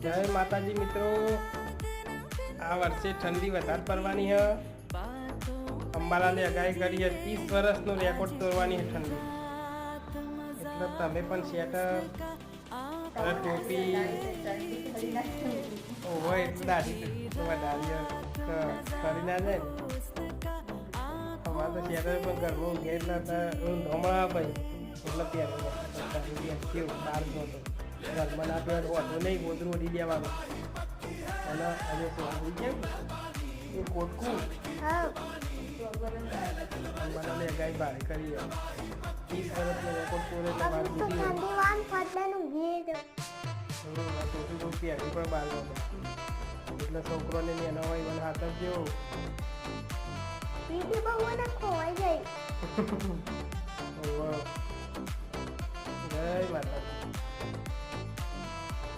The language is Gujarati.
જય માતાજી મિત્રો, આ વર્ષે ઠંડી વધારે પડવાની છે. અંબાલાલે આગાહી કરી છે 30 વર્ષનો રેકોર્ડ તોડવાની છે ઠંડી. એટલે તમે પણ સ્વેટર અને ટોપી હોય એટલે દાઢી કરી ના જાય ને. અમારે તો સ્વેટર પણ ઘરમાં ઊંઘે એટલે ધોમણા ભાઈ એટલે પહેરે કેવું બહાર નહોતો ઘરમાં ના પહેર હોતો નહીં, ગોદરું ઓઢી દેવાનું. અને આજે કોઈ કેમ એ કોટકું મને ગાય ભારે કરી 30 વર્ષનો રેકોર્ડ પૂરો એટલે બહાર દીધી ટોપી કોઈ પહેરવી પણ બહાર નહોતો એટલે છોકરોને એનો હોય મને હાથ જ જેવો જય માતા.